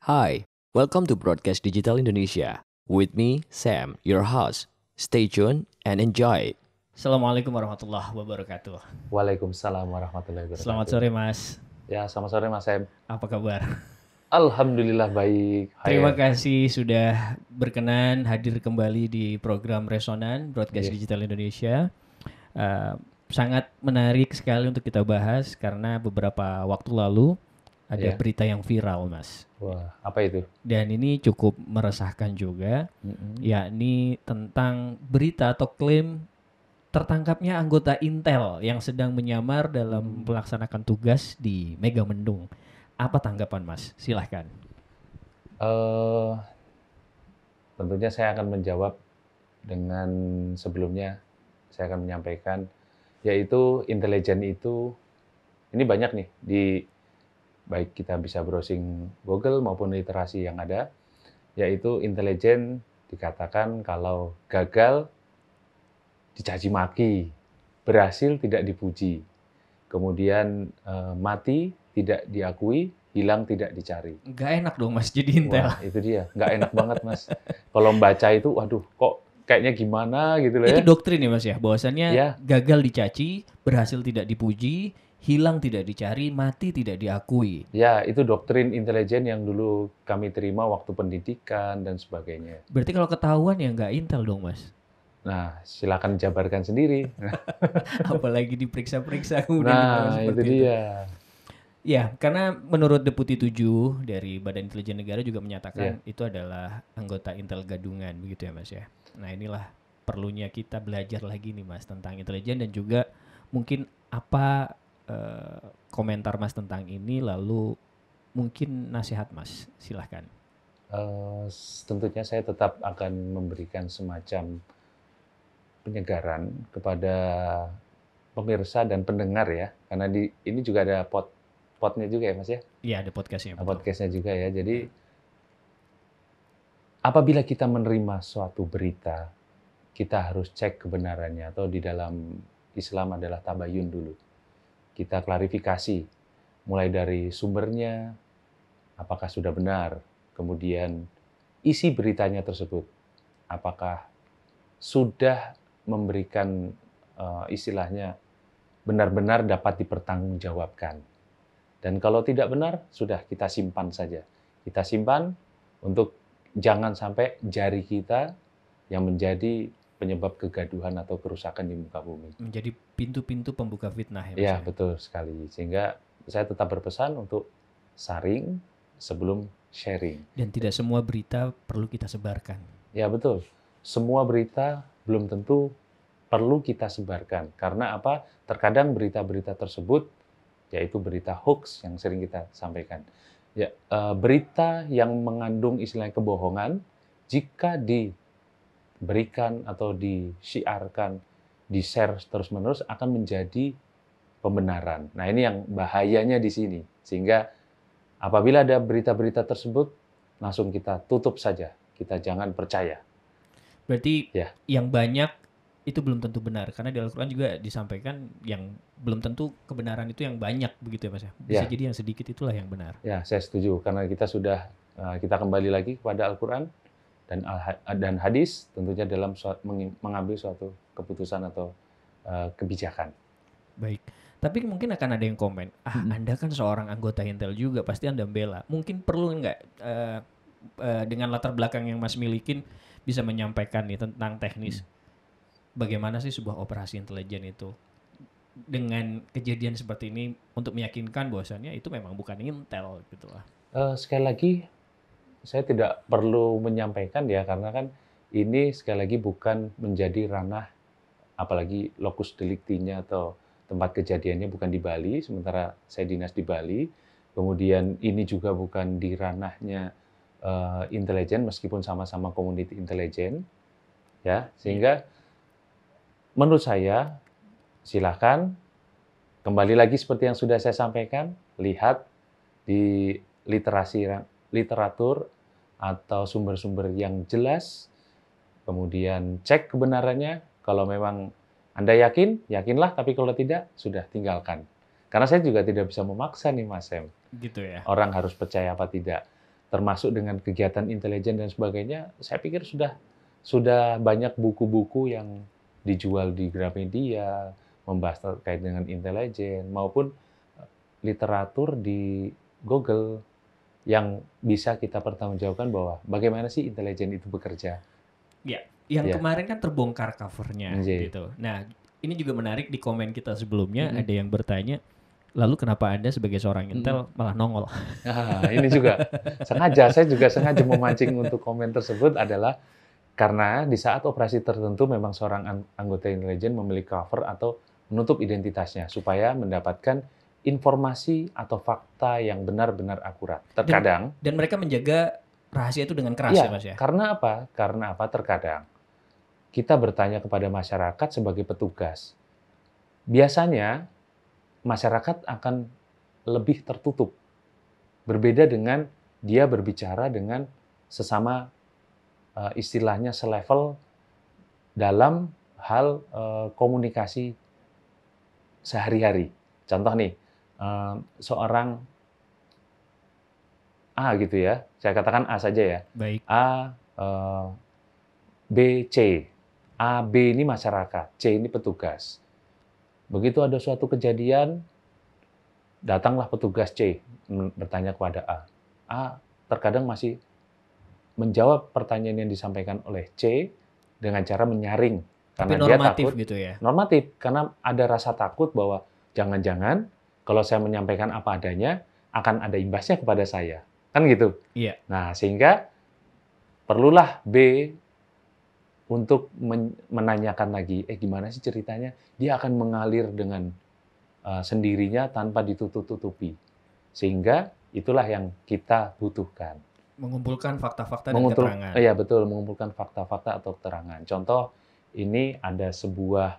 Hi, welcome to Broadcast Digital Indonesia. With me, Sam, your host. Stay tuned and enjoy. Assalamualaikum warahmatullahi wabarakatuh. Waalaikumsalam warahmatullahi Selamat wabarakatuh. sore Mas, Ya, selamat sore Mas Sam. apa kabar? Alhamdulillah baik. Terima Khair. kasih sudah berkenan hadir kembali di program Resonan Broadcast Iya. Digital Indonesia. Sangat menarik sekali untuk kita bahas karena beberapa waktu lalu ada Iya. berita yang viral Mas. Wah, apa itu? Dan ini cukup meresahkan juga, yakni tentang berita atau klaim tertangkapnya anggota Intel yang sedang menyamar dalam melaksanakan tugas di Megamendung. Apa tanggapan Mas? Silahkan. Tentunya saya akan menjawab dengan sebelumnya saya akan menyampaikan, yaitu intelijen itu, ini banyak nih, baik kita bisa browsing Google maupun literasi yang ada, yaitu intelijen dikatakan kalau gagal dicaci maki, berhasil tidak dipuji, kemudian mati tidak diakui, hilang tidak dicari. Nggak enak dong Mas jadi Intel. Wah, itu dia. Nggak enak banget, Mas. Kalau membaca itu, waduh, kok kayaknya gimana gitu loh Itu ya. doktrin ya Mas ya, bahwasannya Ya. gagal dicaci, berhasil tidak dipuji, hilang tidak dicari, mati tidak diakui. Ya, itu doktrin intelijen yang dulu kami terima waktu pendidikan dan sebagainya. Berarti kalau ketahuan ya nggak Intel dong Mas. Nah, silakan jabarkan sendiri. Apalagi diperiksa-periksa kemudian Nah, ditaruh itu seperti dia. Ya, karena menurut Deputi 7 dari Badan Intelijen Negara juga menyatakan itu adalah anggota Intel gadungan, begitu ya Mas ya. Nah inilah perlunya kita belajar lagi nih Mas tentang intelijen dan juga mungkin apa komentar Mas tentang ini, lalu mungkin nasihat Mas, silahkan. Tentunya saya tetap akan memberikan semacam penyegaran kepada pemirsa dan pendengar ya, karena ini juga ada potnya juga ya Mas ya. Iya ada podcastnya. betul. Podcastnya juga ya. Jadi apabila kita menerima suatu berita, kita harus cek kebenarannya, atau di dalam Islam adalah tabayun dulu. Kita klarifikasi, mulai dari sumbernya, apakah sudah benar, kemudian isi beritanya tersebut, apakah sudah memberikan istilahnya benar-benar dapat dipertanggungjawabkan. Dan kalau tidak benar, sudah kita simpan saja. Kita simpan untuk jangan sampai jari kita yang menjadi penyebab kegaduhan atau kerusakan di muka bumi. Menjadi pintu-pintu pembuka fitnah ya Mas. Ya, betul sekali. Sehingga saya tetap berpesan untuk saring sebelum sharing. Dan tidak semua berita perlu kita sebarkan. Ya, betul. Semua berita belum tentu perlu kita sebarkan. Karena apa? Terkadang berita-berita tersebut, yaitu berita hoax yang sering kita sampaikan. Ya, berita yang mengandung istilahnya kebohongan, jika diberikan atau disiarkan, di-share terus-menerus akan menjadi pembenaran. Nah, ini yang bahayanya di sini. Sehingga apabila ada berita-berita tersebut, langsung kita tutup saja. Kita jangan percaya. Berarti Ya. yang banyak itu belum tentu benar, karena di Al-Quran juga disampaikan yang belum tentu kebenaran itu yang banyak, begitu ya Mas ya. Bisa Ya. jadi yang sedikit itulah yang benar. Ya, saya setuju. Karena kita kembali lagi kepada Al-Quran dan hadis, tentunya dalam mengambil suatu keputusan atau kebijakan. Baik. Tapi mungkin akan ada yang komen, Anda kan seorang anggota Intel juga, pasti Anda bela. Mungkin perlu nggak dengan latar belakang yang Mas milikin bisa menyampaikan nih tentang teknis. Bagaimana sih sebuah operasi intelijen itu? Dengan kejadian seperti ini untuk meyakinkan bahwasannya itu memang bukan Intel gitu lah. Sekali lagi, saya tidak perlu menyampaikan ya, karena kan ini sekali lagi bukan menjadi ranah, apalagi lokus deliktinya atau tempat kejadiannya bukan di Bali, sementara saya dinas di Bali. Kemudian ini juga bukan di ranahnya intelijen, meskipun sama-sama community intelijen, ya. Sehingga menurut saya, silakan kembali lagi seperti yang sudah saya sampaikan, lihat di literatur atau sumber-sumber yang jelas, kemudian cek kebenarannya. Kalau memang Anda yakin, yakinlah, tapi kalau tidak, sudah tinggalkan. Karena saya juga tidak bisa memaksa nih Mas Sam. Gitu ya. Orang harus percaya apa tidak. termasuk dengan kegiatan intelijen dan sebagainya, saya pikir sudah banyak buku-buku yang dijual di Gramedia, membahas terkait dengan intelijen, maupun literatur di Google yang bisa kita pertanggungjawabkan bahwa bagaimana sih intelijen itu bekerja. Ya, yang Ya. kemarin kan terbongkar covernya Iya. gitu. Nah, ini juga menarik di komen kita sebelumnya ada yang bertanya, lalu kenapa Anda sebagai seorang Intel malah nongol? Nah, ini juga saya juga sengaja memancing untuk komen tersebut adalah karena di saat operasi tertentu memang seorang anggota intelijen memiliki cover atau menutup identitasnya supaya mendapatkan informasi atau fakta yang benar-benar akurat. Terkadang, Dan mereka menjaga rahasia itu dengan keras iya, ya Mas ya? karena apa? Karena apa? Terkadang kita bertanya kepada masyarakat sebagai petugas. Biasanya masyarakat akan lebih tertutup. Berbeda dengan dia berbicara dengan sesama istilahnya selevel dalam hal komunikasi sehari-hari. Contoh nih, seorang A gitu ya, saya katakan A saja ya. Baik. A, B, C. A, B ini masyarakat, C ini petugas. Begitu ada suatu kejadian, datanglah petugas C bertanya kepada A. A terkadang masih menjawab pertanyaan yang disampaikan oleh C dengan cara menyaring. Tapi Karena dia normatif takut, gitu ya? normatif, karena ada rasa takut bahwa jangan-jangan kalau saya menyampaikan apa adanya, akan ada imbasnya kepada saya. Kan gitu. Iya. Nah, sehingga perlulah B untuk menanyakan lagi, gimana sih ceritanya? Dia akan mengalir dengan sendirinya tanpa ditutup-tutupi. Sehingga itulah yang kita butuhkan. Mengumpulkan fakta-fakta dan keterangan. Iya, betul, mengumpulkan fakta-fakta atau keterangan. Contoh, ini ada sebuah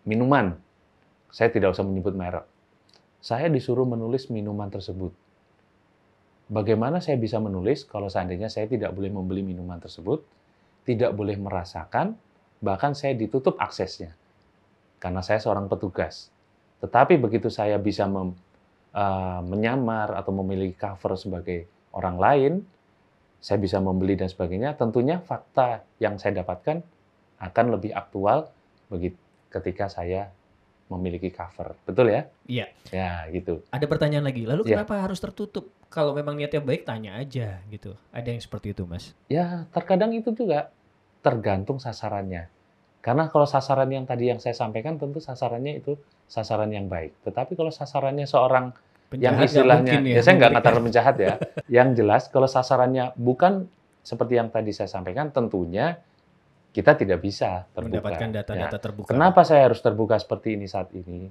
minuman. Saya tidak usah menyebut merek. Saya disuruh menulis minuman tersebut. Bagaimana saya bisa menulis kalau seandainya saya tidak boleh membeli minuman tersebut, tidak boleh merasakan, bahkan saya ditutup aksesnya. Karena saya seorang petugas. Tetapi begitu saya bisa menyamar atau memiliki cover sebagai orang lain, saya bisa membeli dan sebagainya, tentunya fakta yang saya dapatkan akan lebih aktual ketika saya memiliki cover. Betul ya? Iya. Ya, gitu. Ada pertanyaan lagi, lalu Iya. kenapa harus tertutup? Kalau memang niatnya baik, tanya aja gitu. Ada yang seperti itu, Mas? Ya, terkadang itu juga tergantung sasarannya. Karena kalau sasaran yang tadi yang saya sampaikan, tentu sasarannya itu sasaran yang baik. Tetapi kalau sasarannya seorang yang Penjahat nggak istilahnya, mungkin ya saya nggak memberikan. katakan penjahat ya. Yang jelas, kalau sasarannya bukan seperti yang tadi saya sampaikan, tentunya kita tidak bisa terbuka. Mendapatkan data-data Ya. terbuka. Kenapa saya harus terbuka seperti ini saat ini?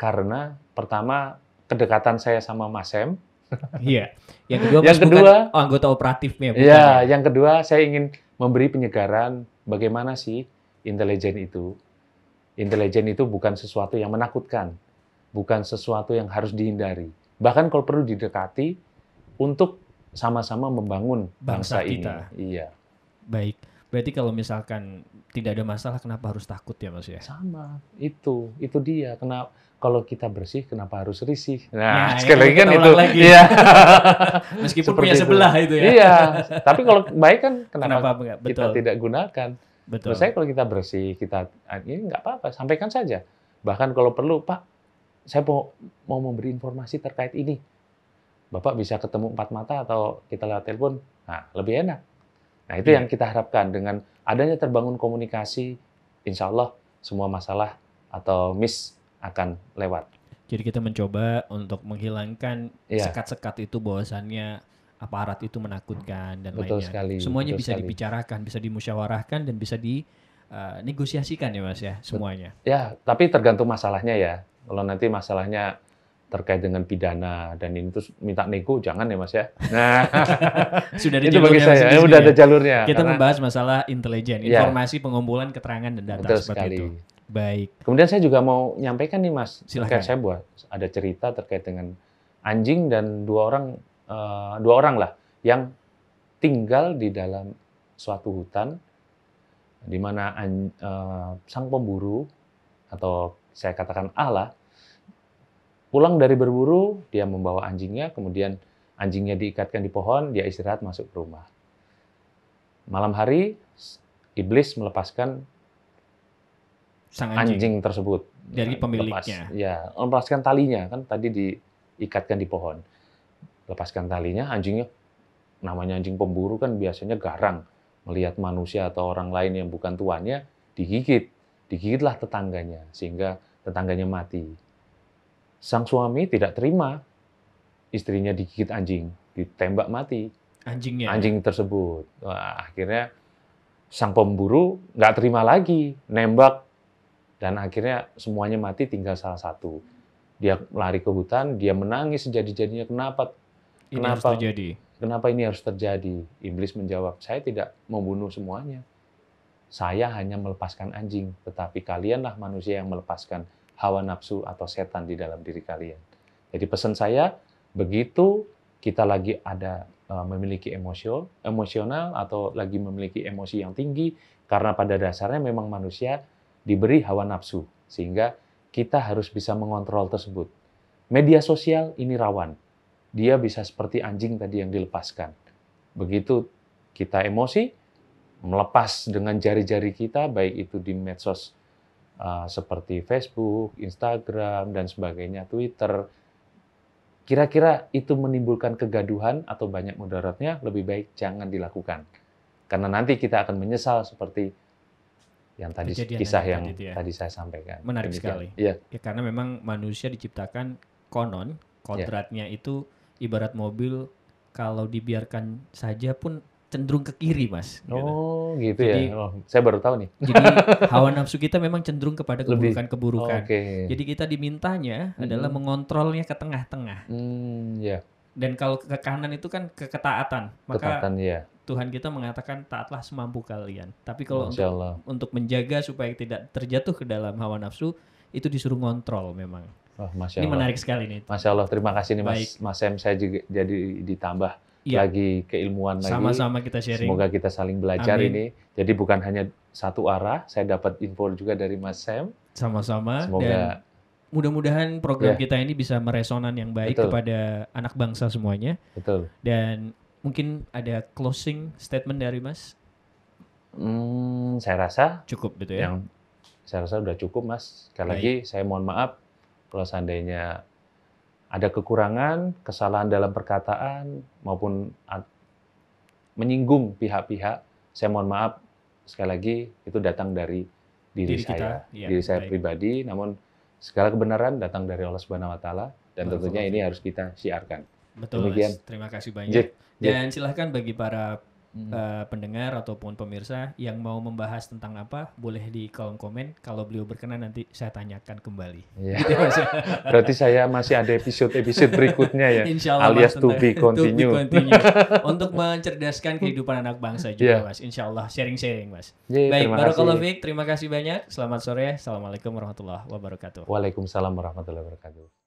Karena pertama, kedekatan saya sama Mas Sam. Iya. Yang kedua, Mas Yang kedua, bukan anggota operatifnya. Bukan ya, ya? yang kedua saya ingin memberi penyegaran bagaimana sih intelijen itu. Intelijen itu bukan sesuatu yang menakutkan, bukan sesuatu yang harus dihindari. Bahkan kalau perlu didekati untuk sama-sama membangun bangsa kita. ini. Iya. Baik. Berarti kalau misalkan tidak ada masalah, kenapa harus takut ya, Mas ya? Sama, itu dia. Kenapa kalau kita bersih, kenapa harus risih? Nah, Nah, sekali lagi kan kita itu. ulang lagi. Iya. Meskipun Seperti punya itu. sebelah itu ya. Iya. Tapi kalau baik kan kenapa enggak? kita Betul. tidak gunakan? Betul. Menurut saya kalau kita bersih, ini nggak apa-apa, sampaikan saja. Bahkan kalau perlu, Pak, saya mau memberi informasi terkait ini. Bapak bisa ketemu 4 mata atau kita lewat telepon, nah lebih enak. Nah itu yang kita harapkan dengan adanya terbangun komunikasi, insya Allah semua masalah atau miss akan lewat. Jadi kita mencoba untuk menghilangkan Iya. sekat-sekat itu bahwasannya aparat itu menakutkan dan Betul lainnya. sekali, Semuanya betul bisa sekali. dibicarakan, bisa dimusyawarahkan dan bisa dinegosiasikan ya Mas ya semuanya. Ya, tapi tergantung masalahnya ya. Kalau nanti masalahnya terkait dengan pidana dan ini terus minta nego, jangan ya Mas ya. Nah, Sudah ada itu bagi jalurnya saya, masing-masing udah ya. ada jalurnya. Kita karena- membahas masalah intelijen, Iya. informasi pengumpulan keterangan dan data Betul seperti sekali. itu. Baik. Kemudian saya juga mau nyampaikan nih Mas, Silakan. terkait saya buat ada cerita terkait dengan anjing dan dua orang lah yang tinggal di dalam suatu hutan di mana sang pemburu atau saya katakan Allah pulang dari berburu, dia membawa anjingnya, kemudian Anjingnya diikatkan di pohon, dia istirahat masuk ke rumah. Malam hari, iblis melepaskan Sang anjing tersebut. dari pemiliknya. Melepaskan talinya, kan tadi diikatkan di pohon. Lepaskan talinya, anjingnya, namanya anjing pemburu kan biasanya garang. Melihat manusia atau orang lain yang bukan tuannya, digigit. Digigitlah tetangganya, sehingga tetangganya mati. Sang suami tidak terima istrinya digigit anjing, ditembak mati Anjingnya. anjing tersebut. Wah, akhirnya sang pemburu nggak terima lagi, nembak, dan akhirnya semuanya mati, tinggal salah satu. Dia lari ke hutan, dia menangis sejadi-jadinya, kenapa ini harus terjadi? Iblis menjawab, saya tidak membunuh semuanya. Saya hanya melepaskan anjing, tetapi kalianlah manusia yang melepaskan hawa nafsu atau setan di dalam diri kalian. Jadi pesan saya, begitu kita lagi ada memiliki emosional atau lagi memiliki emosi yang tinggi, karena pada dasarnya memang manusia diberi hawa nafsu, sehingga kita harus bisa mengontrol tersebut. Media sosial ini rawan. Dia bisa seperti anjing tadi yang dilepaskan. Begitu kita emosi, melepas dengan jari-jari kita, baik itu di medsos seperti Facebook, Instagram, dan sebagainya, Twitter. Kira-kira itu menimbulkan kegaduhan atau banyak mudaratnya, lebih baik jangan dilakukan. Karena nanti kita akan menyesal seperti yang tadi kisah yang tadi saya sampaikan. Menarik sekali. Ya, karena memang manusia diciptakan konon, kodratnya itu ibarat mobil, kalau dibiarkan saja pun cenderung ke kiri, Mas. Oh, gitu ya. Saya baru tahu nih. Jadi hawa nafsu kita memang cenderung kepada keburukan-keburukan. Jadi kita dimintanya adalah mengontrolnya ke tengah-tengah. Dan kalau ke kanan itu kan ketaatan. Maka Tuhan kita mengatakan taatlah semampu kalian. Tapi kalau untuk menjaga supaya tidak terjatuh ke dalam hawa nafsu, itu disuruh ngontrol memang. Ini menarik sekali nih. Masya Allah, terima kasih nih Mas Sam, saya juga jadi ditambah lagi keilmuan lagi. Sama-sama kita sharing. Semoga kita saling belajar. Amin. Ini. Jadi bukan hanya satu arah, saya dapat info juga dari Mas Sam. Sama-sama. Semoga dan mudah-mudahan program kita ini bisa meresonan yang baik kepada anak bangsa semuanya. Betul. Dan mungkin ada closing statement dari Mas? Saya rasa cukup gitu ya. Saya rasa udah cukup, Mas. Sekali lagi saya mohon maaf kalau seandainya ada kekurangan, kesalahan dalam perkataan, maupun menyinggung pihak-pihak, saya mohon maaf, sekali lagi, itu datang dari diri saya, diri saya pribadi, namun segala kebenaran datang dari Allah Subhanahu wa Ta'ala, dan tentunya ini harus kita siarkan. Betul, Mas. Terima kasih banyak. Dan silahkan bagi para pendengar ataupun pemirsa yang mau membahas tentang apa, boleh di kolom komen. Kalau beliau berkenan nanti saya tanyakan kembali. Gitu, Mas. Berarti saya masih ada episode berikutnya ya. Insyaallah, alias to be continue. Untuk mencerdaskan kehidupan anak bangsa juga, Mas. Insyaallah sharing-sharing, Mas. Baik, barakallahu fiik. Terima kasih banyak. Selamat sore. Assalamualaikum warahmatullahi wabarakatuh. Waalaikumsalam warahmatullahi wabarakatuh.